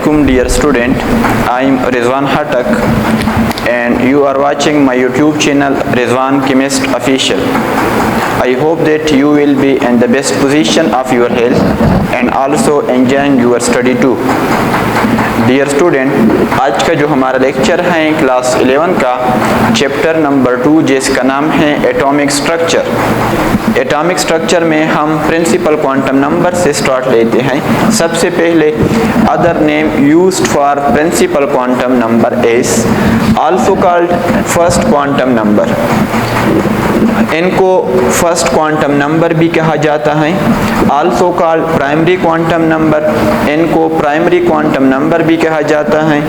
Assalamualaikum dear student, I am Rizwan Hatak and you are watching my YouTube channel Rizwan Chemist Official. I hope that you will be in the best position of your health and also enjoying your study too. Dear student, आज का जो हमारा lecture है class 11 का chapter number 2 जिसका नाम है atomic structure. Atomic structure में हम प्रिंसिपल क्वांटम नंबर से स्टार्ट लेते हैं। सबसे पहले other name used for principal quantum number is also called first quantum number. इनको फर्स्ट क्वांटम नंबर भी कहा जाता है। Also called primary quantum number, इनको प्राइमरी क्वांटम नंबर भी कहा जाता है।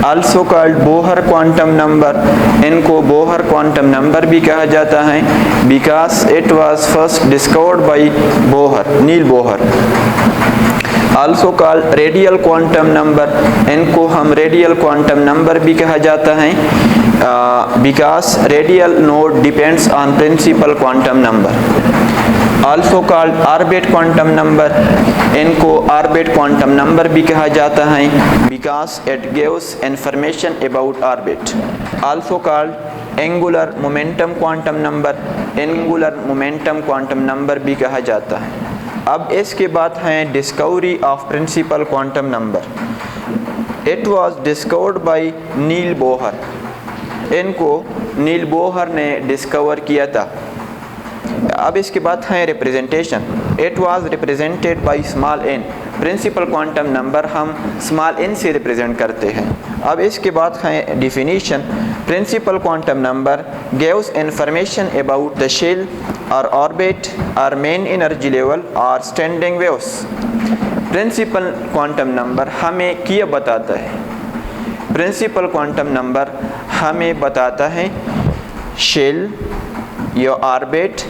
Also called Bohr quantum number, इनको बोहर क्वांटम नंबर भी कहा जाता है because it was first discovered by Bohr, Niels Bohr. Also called radial quantum number, इनको हम रेडियल क्वांटम नंबर भी कहा जाता है because radial node depends on principal quantum number. Also called orbit quantum number, इनको ऑर्बिट क्वांटम नंबर भी कहा जाता है because it gives information about orbit. Also called angular momentum quantum number, angular momentum quantum number भी कहा जाता है। अब इसके बाद है discovery of principal quantum number. It was discovered by Niels Bohr, इनको नील बोहर ने डिस्कवर किया था। अब इसके बाद है representation. It was represented by small N, principal quantum number हम स्मॉल एन से रिप्रेजेंट करते हैं। अब इसके बाद है definition. Principal quantum number gives information about the shell और ऑर्बिट और मेन एनर्जी लेवल और standing waves. Principal quantum number हमें क्या बताता है? प्रिंसिपल क्वांटम नंबर हमें बताता है शेल या ऑर्बिट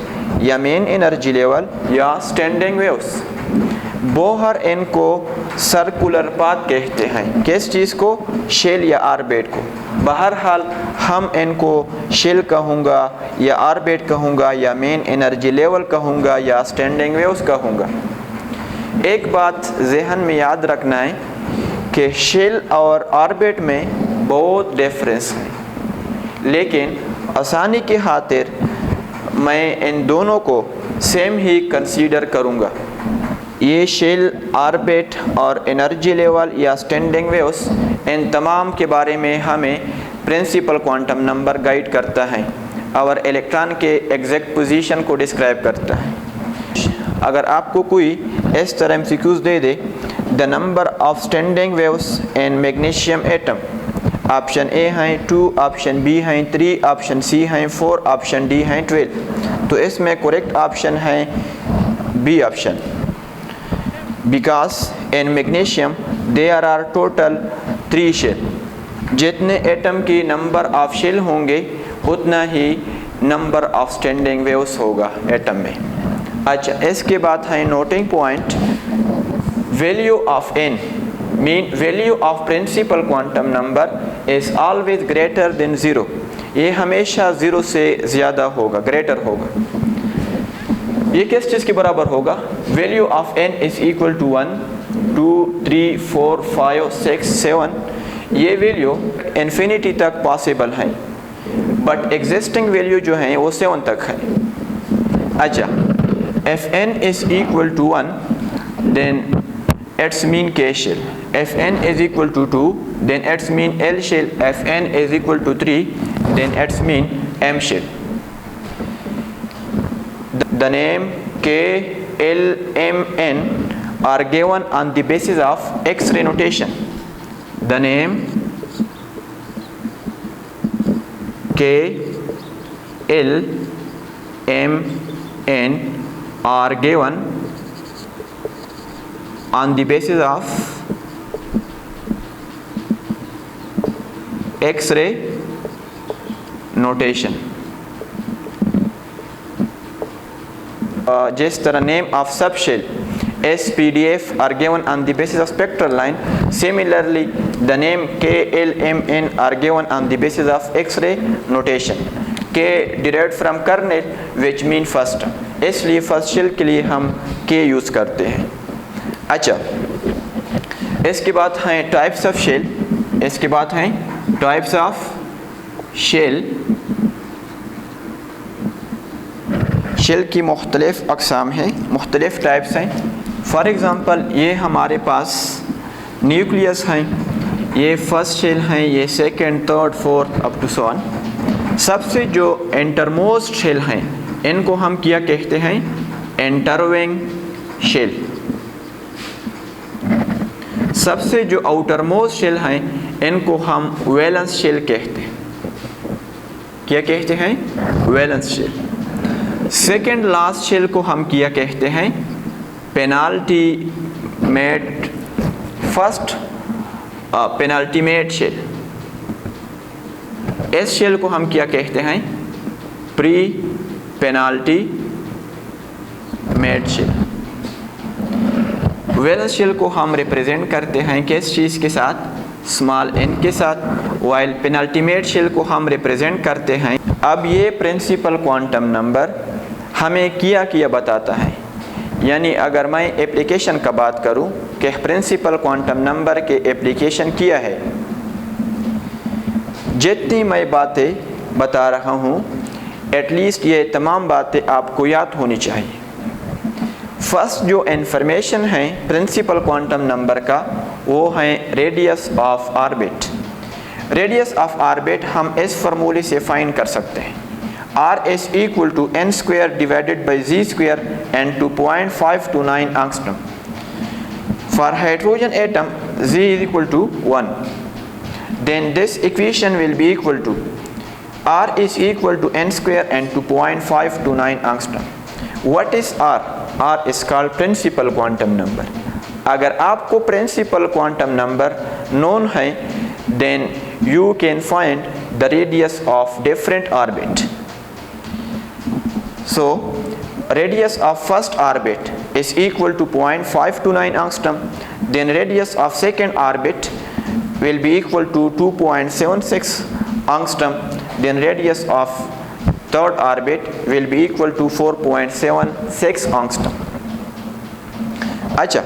या मेन एनर्जी लेवल या स्टैंडिंग वेव्स। बोहर इनको सर्कुलर पाथ कहते हैं। किस चीज़ को? शेल या ऑर्बिट को। बहरहाल हम इनको शेल कहूँगा या ऑर्बिट कहूँगा या मेन एनर्जी लेवल कहूँगा या स्टैंडिंग वेव्स कहूँगा। एक बात जहन में याद रखना है कि शेल और ऑर्बिट में बहुत डिफरेंस है, लेकिन आसानी की खातिर मैं इन दोनों को सेम ही कंसीडर करूँगा। ये शेल, ऑर्बिट और एनर्जी लेवल या स्टैंडिंग वेव्स, इन तमाम के बारे में हमें प्रिंसिपल क्वांटम नंबर गाइड करता है और इलेक्ट्रॉन के एग्जैक्ट पोजीशन को डिस्क्राइब करता है। अगर आपको कोई इस तरह MCQs they they, the number of standing waves in magnesium atom, option A हैं 2, ऑप्शन बी हैं 3, ऑप्शन सी हैं 4, ऑप्शन डी हैं 12, तो इसमें करेक्ट ऑप्शन है B option. Because in magnesium there are total 3 shell. जितने एटम की number of shell होंगे उतना ही नंबर ऑफ स्टैंडिंग वेव्स होगा एटम में। अच्छा, इसके बाद है noting point. Value of N mean value of principal quantum number is always greater than 0। ये हमेशा 0 से ज़्यादा होगा, ग्रेटर होगा। ये किस चीज़ के बराबर होगा? Value of n is equal to 1, 2, 3, 4, 5, 6, 7। ये वैल्यू इन्फिनिटी तक पॉसिबल है, बट एग्जिस्टिंग वैल्यू जो है वो 7 तक है। अच्छा, if n is equal to 1 then it's mean K shell. if n is equal to 2 then it's mean L shell। if n is equal to 3 then it's mean M shell। The name K, L, M, N are given on the basis of X-ray notation। The name K, L, M, N are given on the basis of X-ray notation। जिस तरह name of subshell SPDF are given on the basis of spectral line, similarly the name K, L, M, N are given on the basis of X-ray notation। K derived from kernel which mean first, इसलिए first shell के लिए हम K use करते हैं। अच्छा, इसके बाद हैं टाइप्स ऑफ शेल। इसके बाद हैं टाइप्स ऑफ शेल। शेल की मुख्तलिफ अक़साम हैं, मुख्तलिफ टाइप्स हैं। फॉर एग्ज़ाम्पल ये हमारे पास न्यूक्लियस हैं, ये फर्स्ट शेल हैं, ये second, third, fourth up to so on. सबसे जो इंटरमोस्ट शेल हैं इनको हम क्या कहते हैं? इंटरविंग शेल। सबसे जो आउटरमोस्ट शेल हैं इनको हम वैलेंस शेल कहते हैं। क्या कहते हैं? Valence shell. Second last shell को हम क्या कहते हैं? पेनाल्टीमेट। First penultimate shell. इस शेल को हम क्या कहते हैं? Pre penultimate shell. Valence shell को हम रिप्रेजेंट करते हैं किस चीज़ के साथ? स्मॉल n के साथ। वाइल पेनाल्टीमेट शेल को हम रिप्रेजेंट करते हैं। अब ये प्रिंसिपल क्वांटम नंबर हमें क्या बताता है, यानी अगर मैं एप्लीकेशन का बात करूं कि प्रिंसिपल क्वांटम नंबर के एप्लीकेशन क्या है, जितनी मैं बातें बता रहा हूं एटलीस्ट ये तमाम बातें आपको याद होनी चाहिए। फर्स्ट जो इंफॉर्मेशन है प्रिंसिपल क्वांटम नंबर का वो है radius of orbit. Radius of orbit हम इस फार्मूले से फाइंड कर सकते हैं। R is equal to n square divided by z square and 2.529 angstrom. For hydrogen atom z is equal to 1. Then this equation will be equal to R is equal to n square and 2.529 angstrom. What is R? R is called principal quantum number. अगर आपको principal quantum number known है then you can find the radius of different orbit. So radius of first orbit is equal to 0.529 angstrom. Then radius of second orbit will be equal to 2.76 angstrom. Then radius of third orbit will be equal to 4.76 angstrom. अच्छा,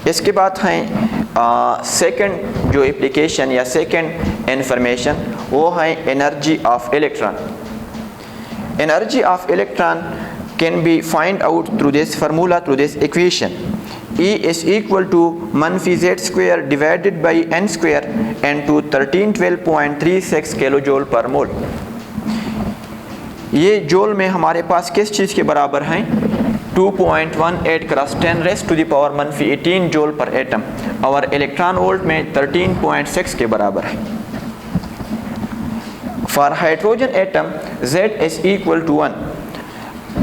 इसके बाद हैं second जो application या second information वो है energy of electron. Energy of electron can be find out through this formula, through this equation. E is equal to -z square divided by n square and to 1312.36 kilojoule per mole. ये जोल में हमारे पास किस चीज़ के बराबर हैं? 2.18 cross 10 raised to the power -18 जोल पर एटम और इलेक्ट्रॉन वोल्ट में 13.6 के बराबर है। For hydrogen atom Z is equal to 1.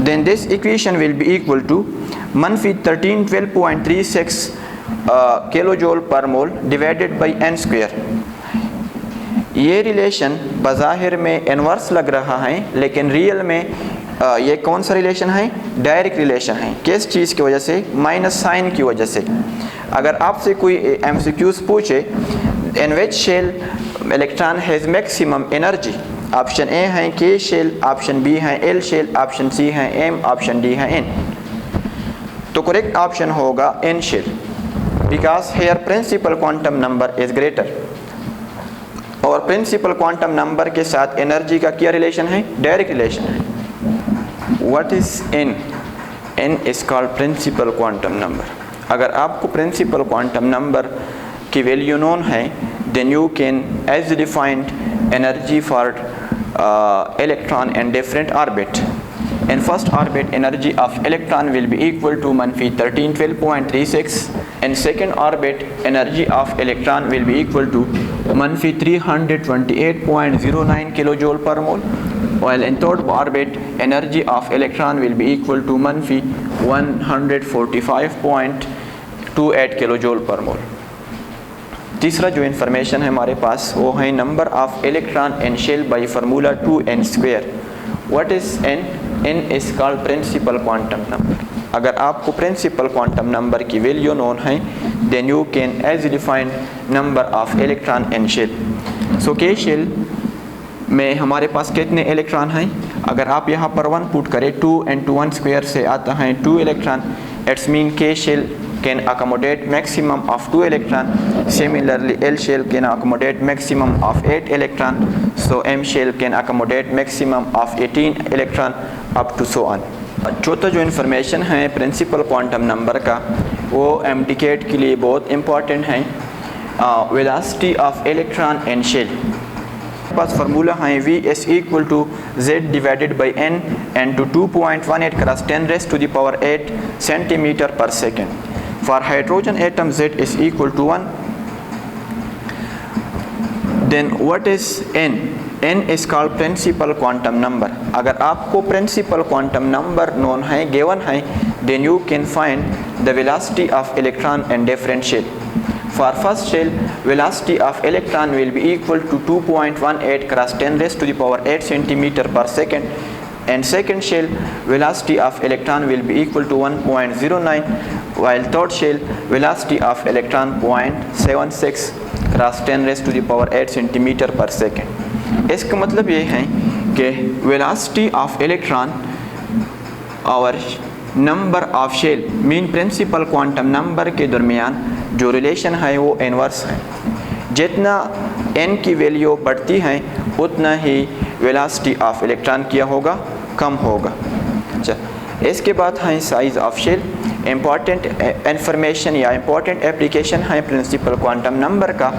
Then this equation will be equal to -1312.36 kilojoule per mole divided by n square. ये रिलेशन बज़ाहिर में इनवर्स लग रहा है लेकिन रियल में ये कौन सा रिलेशन है? डायरेक्ट रिलेशन है। किस चीज़ की वजह से? माइनस साइन की वजह से। अगर आपसे कोई MCQs पूछे in which shell electron has maximum energy, option A है K शेल, ऑप्शन बी है L शेल, ऑप्शन सी है M, ऑप्शन डी है N, तो करेक्ट ऑप्शन होगा N shell because here principal quantum number is greater. और प्रिंसिपल quantum number के साथ एनर्जी का क्या रिलेशन है? डायरेक्ट रिलेशन है। What is N? N is called principal quantum number. अगर आपको प्रिंसिपल क्वांटम नंबर की वैल्यू नोन है then you can easily find energy for electron in different orbit. In first orbit energy of electron will be equal to -1312.36. In second orbit energy of electron will be equal to -328.09 kilojoule per mole, while in third orbit energy of electron will be equal to -145.28 kilojoule per mole. तीसरा जो information है हमारे पास वो है number of electron in shell by formula 2n square. What is n? n is called principal quantum number. अगर आपको principal quantum number की वैल्यू नोन है then you can easily find number of electron in shell. So K shell में हमारे पास कितने electron हैं? अगर आप यहाँ पर 1 पुट करें 2 × 1 स्क्वायर से आता है 2 इलेक्ट्रॉन। इट्स मीन के shell can accommodate maximum of 2 electron. Similarly, L shell can accommodate maximum of 8 electron. So M shell can accommodate maximum of 18 electron up to so on. चौथा जो information है principal quantum number का, वो एमटीकेट के लिए बहुत important है। Velocity of electron and shell पास फार्मूला है V is equal to Z divided by N and to 2.18 × 10⁻8 centimeter per second. For hydrogen atom Z is equal to 1. Then what is N? N is called principal quantum number. अगर आपको principal quantum number known है, given है, then you can find the velocity of electron and different shell. For first shell, velocity of electron will be equal to 2.18 × 10⁸ centimeter per second, and second shell velocity of electron will be equal to 1.09, while third shell velocity of electron 0.76 × 10⁸ centimeter per second. इसका मतलब ये है कि velocity of electron और number of shell mean principal quantum number के दरमियान जो relation है वो इनवर्स है। जितना n की वैल्यू बढ़ती है उतना ही वेलोसिटी ऑफ इलेक्ट्रॉन क्या होगा, कम होगा। अच्छा, इसके बाद है size of shell. Important information या इम्पॉर्टेंट एप्लीकेशन है प्रिंसिपल क्वांटम नंबर का।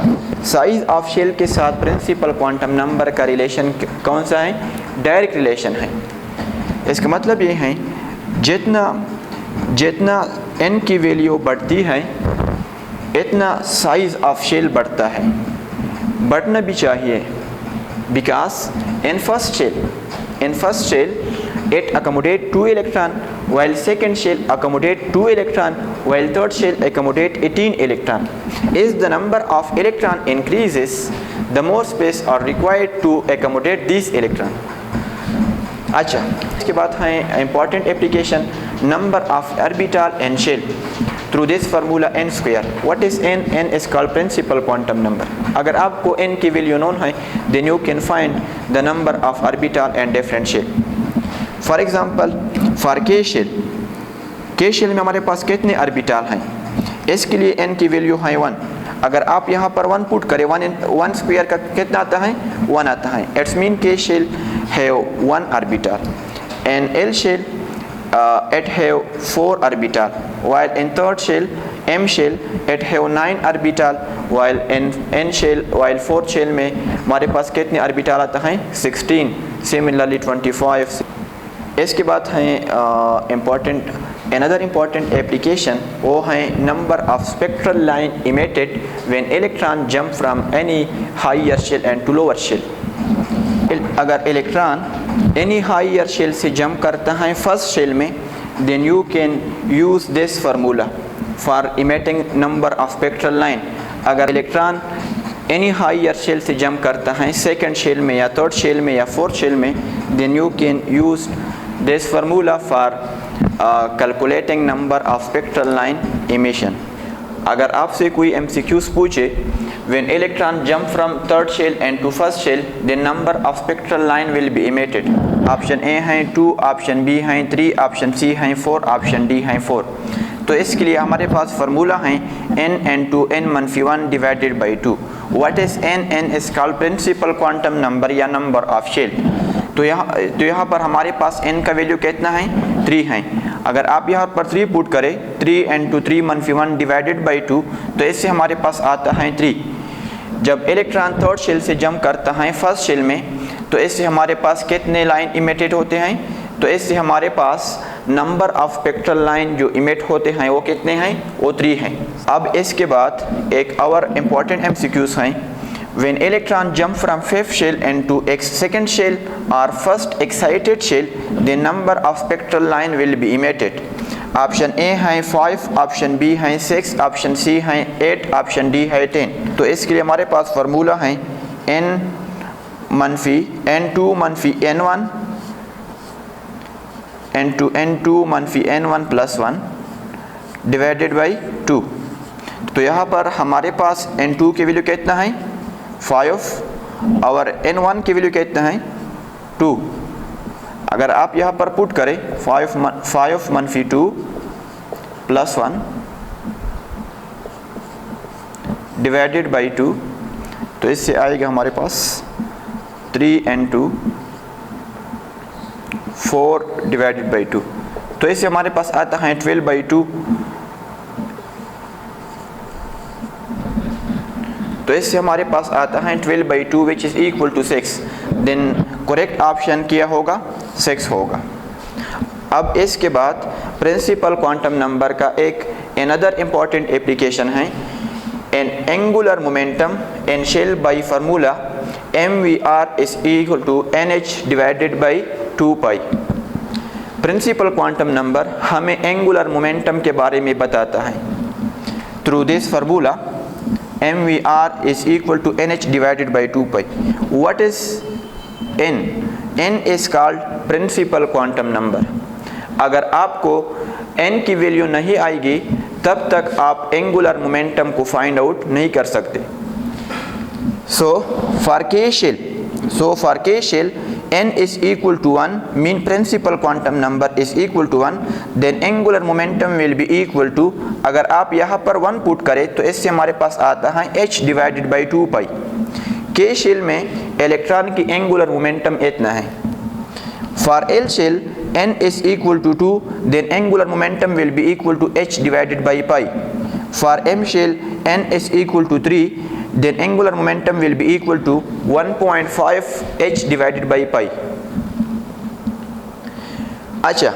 साइज ऑफ शेल के साथ प्रिंसिपल क्वांटम नंबर का रिलेशन कौन सा है? डायरेक्ट रिलेशन है। इसका मतलब ये है जितना n की वैल्यू बढ़ती है इतना साइज ऑफ शेल बढ़ता है, बढ़ना भी चाहिए। Because in first shell it accommodate 2 electron, while second shell accommodate 2 electron, while third shell accommodate 18 electron. As the number of electron increases, the more space are required to accommodate these electron. अच्छा, इसके बाद है important application number of orbital and shell through this formula n square. What is n? N is called principal quantum number. अगर आपको n की value known है, then you can find the number of orbital and different shell. For example, for K shell में हमारे पास कितने orbital हैं? इसके लिए n की वैल्यू है 1। अगर आप यहाँ पर 1 पुट करें, 1 स्क्वायर का कितना आता है? 1 आता है। It's mean K shell have 1 orbital and L shell it have 4 orbital, while in third shell M shell it have 9 orbital, while in N shell while fourth shell में हमारे पास कितने ऑर्बिटल आता है? 16, similarly 25। इसके बाद है another important application, वो है number of spectral line emitted when electron jump from any higher shell and to lower shell. अगर इलेक्ट्रॉन any higher shell से jump करता है first shell में, then you can use this formula for emitting number of spectral line. अगर electron any higher shell से jump करता है second shell में या third shell में या fourth shell में, then you can use this formula for calculating number of spectral line emission. अगर आपसे कोई MCQs पूछे when electron jump from third shell and to first shell, the number of spectral line will be emitted. Option A है 2, option B है 3, option C है 4, option D है 4। तो इसके लिए हमारे पास फार्मूला है n to n-1 divided by 2. What is n? N is called principal quantum number या number of shell. तो यहाँ पर हमारे पास n का वैल्यू कितना है? 3 है। अगर आप यहाँ पर 3 पुट करें, 3 × 3-1 डिवाइडेड बाई 2, तो इससे हमारे पास आता है 3। जब इलेक्ट्रॉन थर्ड शेल से जंप करता है फर्स्ट शेल में, तो इससे हमारे पास कितने लाइन इमिटेड होते हैं? तो इससे हमारे पास नंबर ऑफ स्पेक्ट्रल लाइन जो इमिट होते हैं वो कितने हैं? वो 3 हैं। अब इसके बाद एक और इम्पॉर्टेंट MCQs हैं। When electron jump from fifth shell into second shell or first excited shell, the number of spectral line will be emitted. Option A है 5, ऑप्शन B है 6, ऑप्शन C है 8, ऑप्शन D है 10। तो इसके लिए हमारे पास formula है n2-n1 n2-n1 + 1 डिवाइडेड बाई 2। तो यहाँ पर हमारे पास n2 की वैल्यू कितना है? 5 और n1 की वैल्यू कितना है? 2। अगर आप यहाँ पर पुट करें 5 - 2 + 1 डिवाइडेड बाई 2, तो इससे आएगा हमारे पास 3n2 4 डिवाइडेड बाई 2, तो इससे हमारे पास आता है 12/2, तो इससे हमारे पास आता है 12/2 which is equal to 6। Then correct option क्या होगा? 6 होगा। अब इसके बाद प्रिंसिपल क्वांटम नंबर का एक अनदर इम्पॉर्टेंट एप्लीकेशन है, N angular momentum in shell by formula mvr is equal to nh divided by 2π। Principal quantum number हमें एंगुलर मोमेंटम के बारे में बताता है through this formula mvr is equal to nh divided by 2π. What is n? n is called principal quantum number. अगर आपको n की value नहीं आएगी तब तक आप एंगुलर मोमेंटम को फाइंड आउट नहीं कर सकते। So for K shell n is equal to 1 mean principal quantum number is equal to 1, then angular momentum will be equal to, अगर आप यहाँ पर 1 पुट करें तो इससे हमारे पास आता है h divided by 2π। K shell में इलेक्ट्रॉन की एंगुलर मोमेंटम इतना है। For L shell n is equal to 2, then angular momentum will be equal to h divided by pi. For M shell n is equal to 3, then angular momentum will be equal to 1.5 h divided by pi. अच्छा,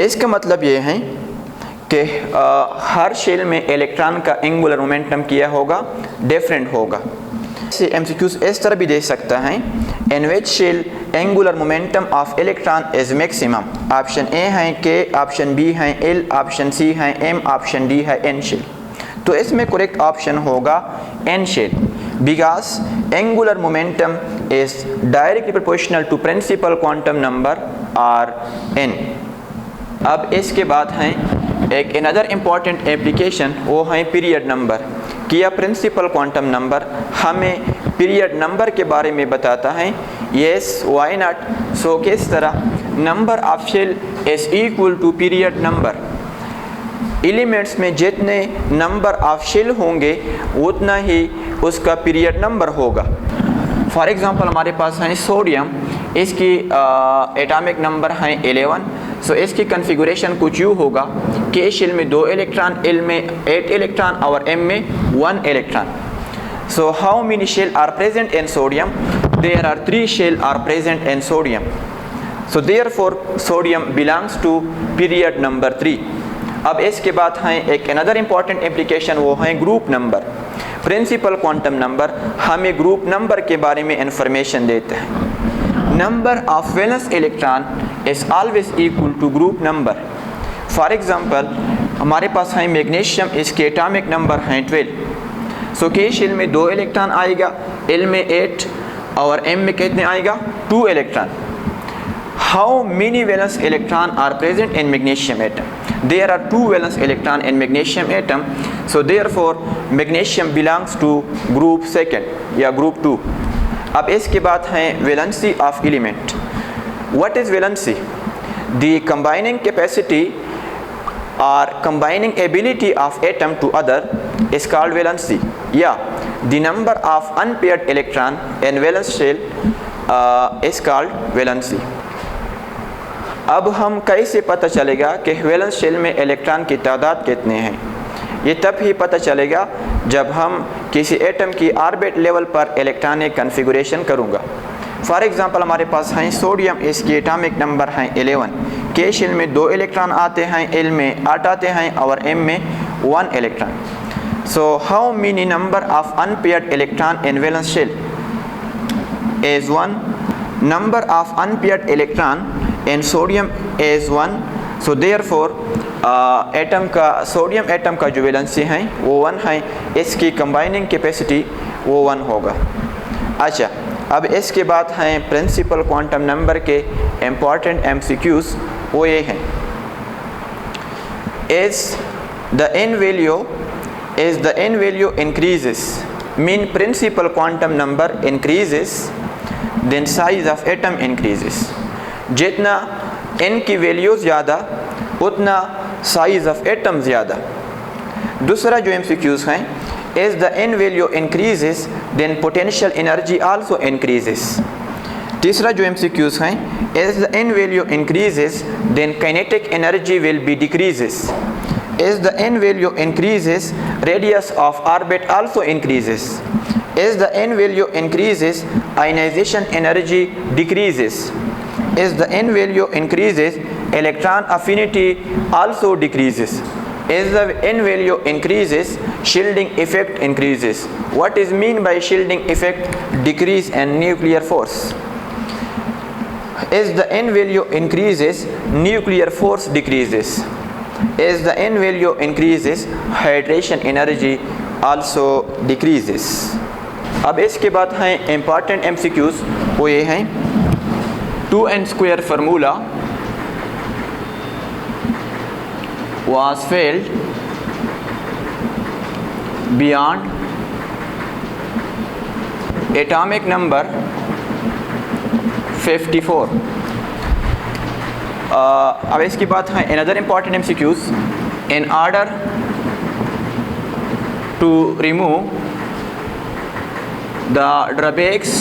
इसका मतलब ये है कि हर shell में electron का angular momentum किया होगा डिफरेंट होगा। से एमसीक्यूज इस तरह भी दे सकता है, in which shell angular momentum of electron is maximum. Option A है के, ऑप्शन बी है एल, ऑप्शन सी है एम, ऑप्शन डी है एन शेल। तो इसमें करेक्ट ऑप्शन होगा N shell, because angular momentum is directly proportional to principal quantum number or N. अब इसके बाद है एक अनदर इम्पॉर्टेंट एप्लीकेशन, वो है पीरियड नंबर। किया प्रिंसिपल क्वांटम नंबर हमें पीरियड नंबर के बारे में बताता है। Yes, why not? सो किस तरह? Number of shell is equal to period number. Elements में जितने नंबर ऑफ शेल होंगे उतना ही उसका पीरियड नंबर होगा। फॉर एग्जांपल हमारे पास है सोडियम, इसकी एटॉमिक नंबर है 11। सो इसकी कन्फिगुरेशन कुछ यूँ होगा कि शेल में 2 इलेक्ट्रॉन, एल में 8 इलेक्ट्रॉन और एम में 1 electron. So how many shell are present in sodium? There are 3 shell are present in sodium. So therefore sodium belongs to period number 3। अब इसके बाद है एक अनदर इम्पॉर्टेंट एप्लीकेशन, वो है group number. Principal quantum number हमें group number के बारे में इंफॉर्मेशन देता है। Number of valence electron is always equal to group number. For example हमारे पास है मैग्नीशियम, इसके एटॉमिक नंबर हैं 12। सो के शेल में 2 इलेक्ट्रॉन आएगा, एल में 8 और एम में कितने आएगा? 2 electron. How many valence electron are present in magnesium atom? There are 2 valence electron in magnesium atom, so therefore magnesium belongs to group 2 या group 2। अब इसके बाद है valency of element। What is valency? The combining capacity or combining ability of atom to other is called valency। Yeah, the number of unpaired electron in valence shell is called valency। अब हम कैसे पता चलेगा कि valence shell में electron की तादाद कितने हैं? ये तब ही पता चलेगा जब हम किसी एटम की ऑर्बिट लेवल पर इलेक्ट्रॉनिक कन्फिगुरेशन करूँगा। फॉर एग्जांपल हमारे पास हैं सोडियम, इसकी एटॉमिक नंबर हैं 11। के शेल में 2 इलेक्ट्रॉन आते हैं, एल में 8 आते हैं और एम में 1 electron. So how many number of unpaired electron in valence shell is 1। Number of unpaired electron in sodium is 1। So therefore atom का, सोडियम एटम का जो वैलेंसी है वो 1 है, इसकी कंबाइनिंग कैपेसिटी वो 1 होगा। अच्छा, अब इसके बाद हैं प्रिंसिपल क्वांटम नंबर के इम्पॉर्टेंट एमसीक्यूज, वो ये हैं। Is the n value increases mean principal quantum number increases then size of atom increases. जितना n की वैल्यू ज़्यादा उतना साइज ऑफ एटम ज़्यादा। दूसरा जो एमसीक्यूज़ हैं, As the n value increases, then potential energy also increases. तीसरा जो MCQs हैं, as the n value increases, then kinetic energy will be decreases. As the n value increases, radius of orbit also increases. As the n value increases, ionization energy decreases. As the n value increases, electron affinity also decreases. As the n value increases, shielding effect increases. What is mean by shielding effect? Decrease in nuclear force. As the n value increases, nuclear force decreases. As the n value increases, hydration energy also decreases. अब इसके बाद हैं important MCQs, वो ये हैं 2n square formula was failed beyond atomic number 54. अब इसके बाद है another important MCQs. In order to remove the drawbacks,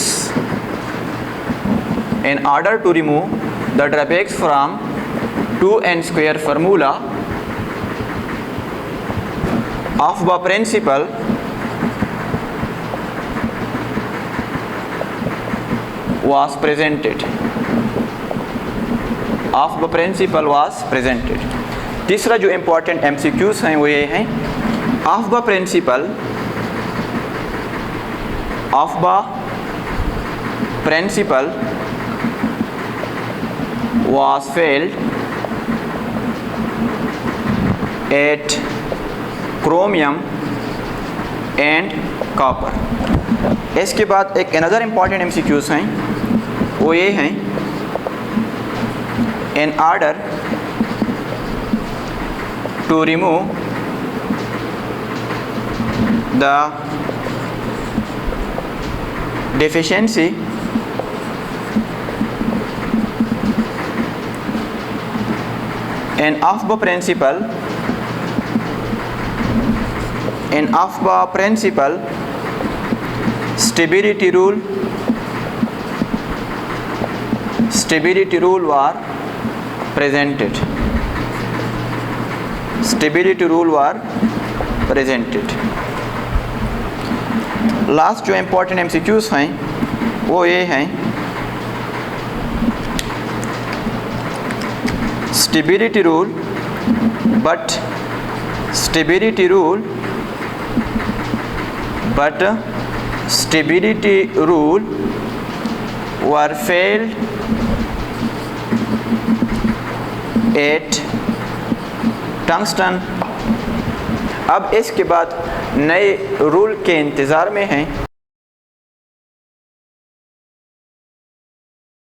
in order to remove the drawbacks from 2n square formula, Aufbau principle was presented. Aufbau principle was presented. तीसरा जो important MCQs हैं वो ये हैं Aufbau principle was failed at chromium and copper. इसके बाद एक another important MCQs हैं वो ये हैं in order to remove the deficiency in Aufbau principle, stability rule were presented. Stability rule were presented. Last जो important MCQs हैं वो ये हैं stability rule were failed at tungsten. अब इसके बाद नए रूल के इंतज़ार में हैं।